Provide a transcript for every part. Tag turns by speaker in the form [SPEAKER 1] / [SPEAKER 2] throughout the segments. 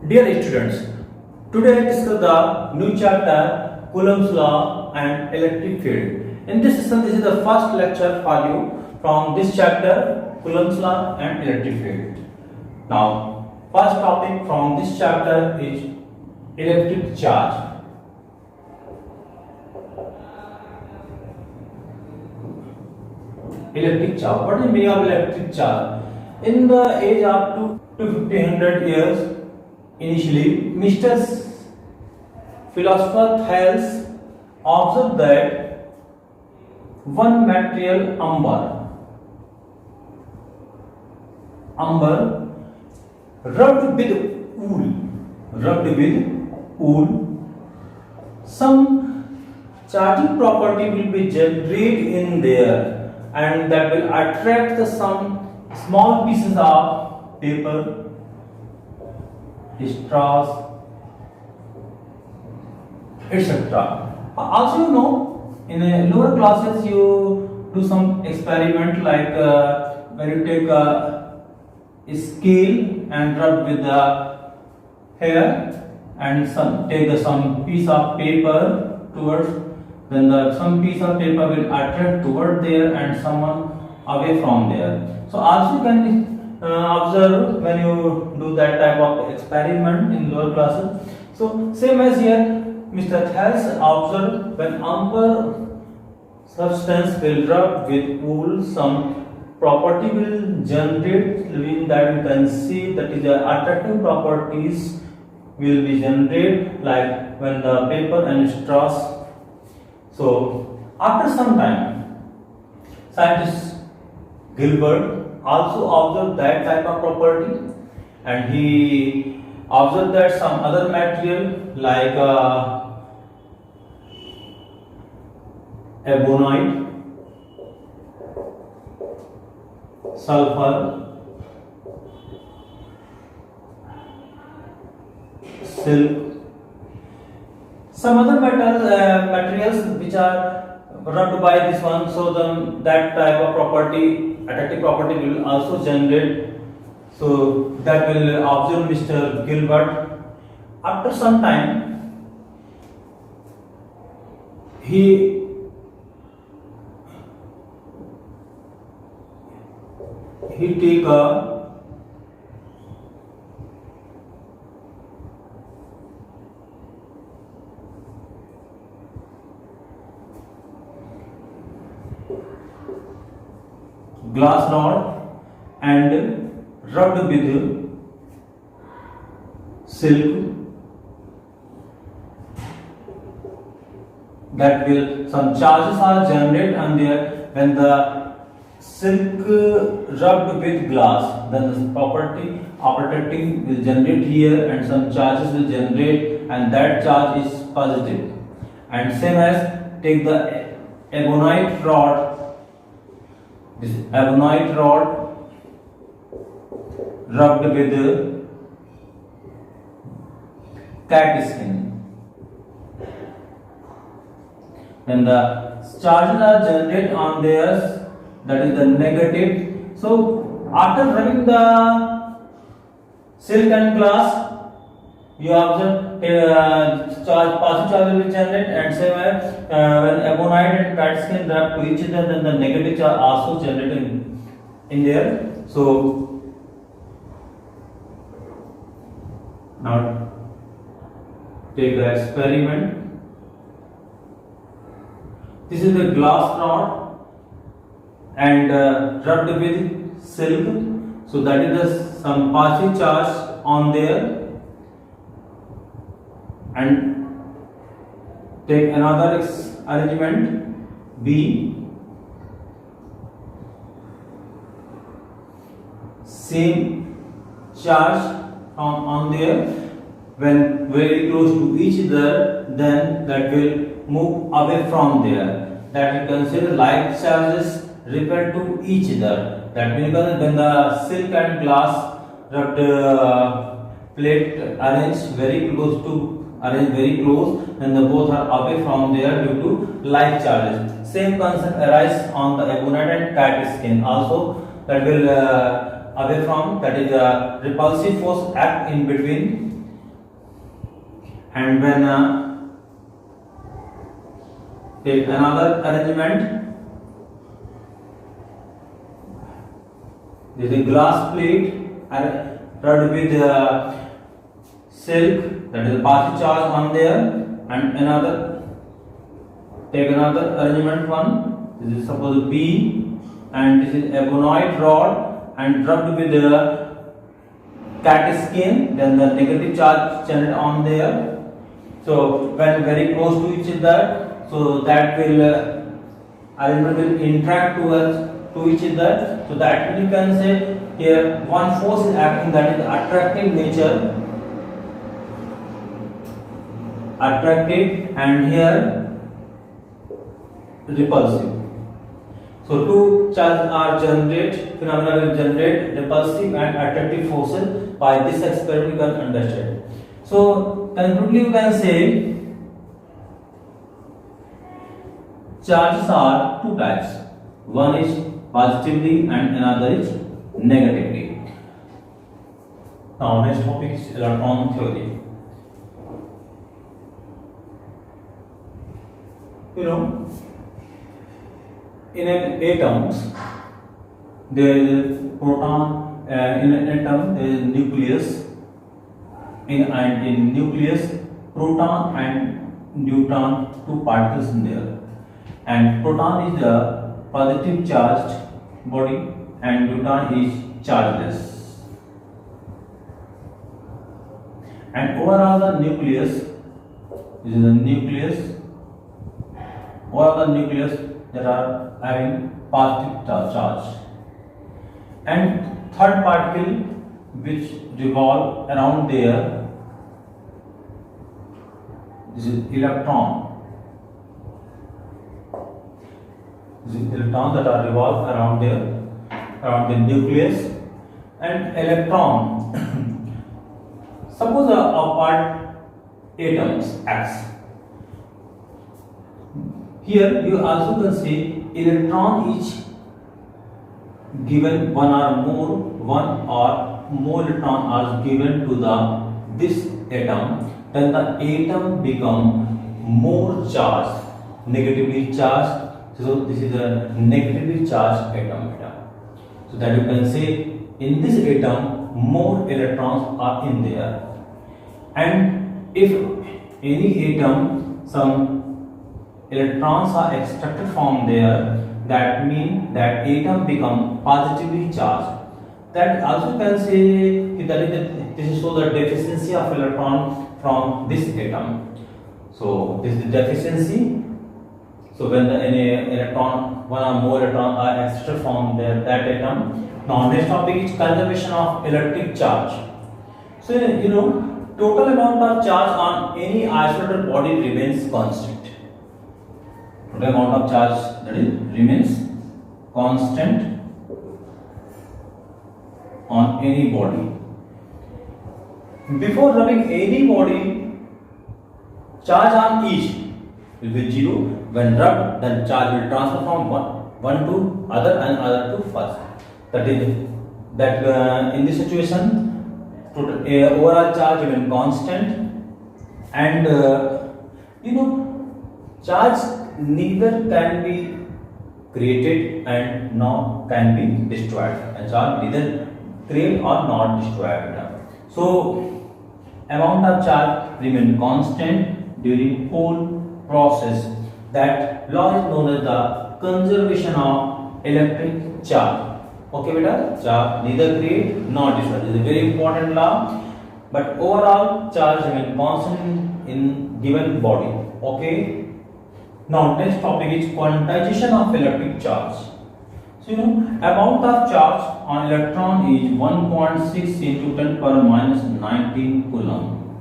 [SPEAKER 1] Dear students, today I discuss the new chapter Coulomb's law and electric field. In this session, this is the first lecture for you from this chapter Coulomb's law and electric field. Now, first topic from this chapter is electric charge. Electric charge. What is the meaning of electric charge? In the age up to 1500 years, initially, Mr. Philosopher Thales observed that one material amber rubbed with wool, some charging property will be generated in there, and that will attract some small pieces of paper, straws, etc. Also, you know, in lower classes you do some experiment like when you take a scale and rub with the hair and take some piece of paper towards, then some piece of paper will attract toward there and someone away from there. So also you can observe when you do that type of experiment in lower classes. So same as here, Mr. Thales observed when amber substance will rub with wool, some property will generate, in that you can see that is the attractive properties will be generated like when the paper and straws. So after some time, scientist Gilbert also observed that type of property, and he observed that some other material like ebonite, sulfur, silk, some other materials which are rubbed by this one, so that type of property, attractive property will also generate. So that will observe Mr. Gilbert. After some time, he take a glass rod and rubbed with silk, that will some charges are generated, and there when the silk rubbed with glass, then the property operating will generate here and some charges will generate, and that charge is positive. And same as take the ebonite rod, this ebonite rod rubbed with cat skin, and the charges are generated on theirs, that is the negative. So after rubbing the silk and glass, you observe positive charge will be generated, and same as when ebonite and cat skin rub to each other, then the negative charge also generated in there. So now take the experiment. This is the glass rod and rubbed with silk, so that is the some positive charge on there, and take another arrangement B, same charge on there, when very close to each other, then that will move away from there, that you consider like charges repel to each other. That means when the silk and glass rubbed plate arranged very close, then the both are away from there due to like charges. Same concept arises on the ebonite and cat skin also, that will away from, that is repulsive force act in between, And when take another arrangement, there is a glass plate rubbed with silk, that is a positive charge on there, and another, take another arrangement one, this is suppose B, and this is ebonoid rod and rubbed with cat skin, then the negative charge channel on there. So when very close to each other, so that will arrangement will interact to each other. So that you can say here one force is acting, that is attractive nature, attractive, and here repulsive. So two charges are phenomena will generate repulsive and attractive forces. By this experiment you can understand. So conclusively you can say charges are two types. One is positively and another is negatively. Now next topic is electron theory. You know, in an atom there is a proton, in an atom there is a nucleus, in nucleus proton and neutron, two particles in there, and proton is the positive charged body and neutron is chargeless, and overall the nucleus, this is the nucleus, overall the nucleus that are having positive charge, and third particle which revolve around there, this is electron. This is electrons that are revolve around there, around the nucleus, and electron. Suppose a part atoms X. Here you also can see electron is given one or more electron are given to this atom, then the atom become more charged, negatively charged. So this is a negatively charged atom. So that you can say in this atom more electrons are in there, and if any atom some electrons are extracted from there, that means that atom become positively charged. That also can say that this is so the deficiency of electron from this atom. So this is the deficiency. So when any electron, one or more electrons are extracted from that atom. Now next topic is conservation of electric charge. So you know, total amount of charge on any isolated body remains constant. Total amount of charge that is remains constant on any body. Before rubbing any body, charge on each will be 0. When rubbed, then charge will transfer from one to other and other to first. That is in this situation, total overall charge remain constant, and you know, charge neither can be created and nor can be destroyed, and charge neither create or not destroyed. So amount of charge remain constant during whole process. That law is known as the conservation of electric charge. Okay beta, charge neither create nor destroy. This is a very important law. But overall charge remain constant in given body. Okay. Now next topic is quantization of electric charge. So you know, amount of charge on electron is 1.6 into 10 power minus 19 coulomb.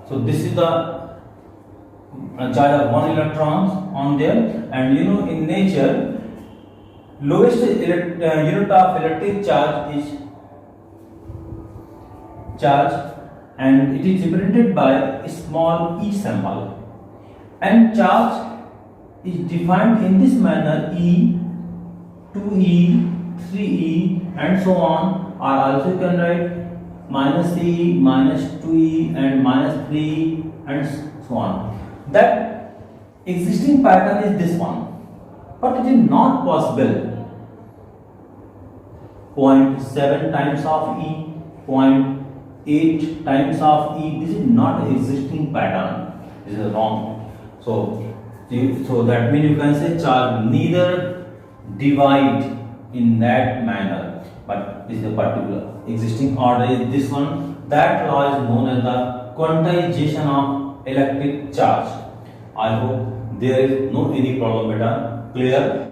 [SPEAKER 1] So this is the charge of 1 electrons on there, and you know, in nature lowest unit of electric charge is charge, and it is represented by a small e symbol, and charge is defined in this manner: E, 2e, 3e, and so on. Or also you can write minus e, minus 2e and minus 3 and so on. That existing pattern is this one, but it is not possible. 0.7 times of e, 0.8 times of e, this is not existing pattern. This is wrong. So that means you can say charge neither divide in that manner, but this is a particular existing order is this one. That law is known as the quantization of electric charge. I hope there is no any problem, beta. Clear?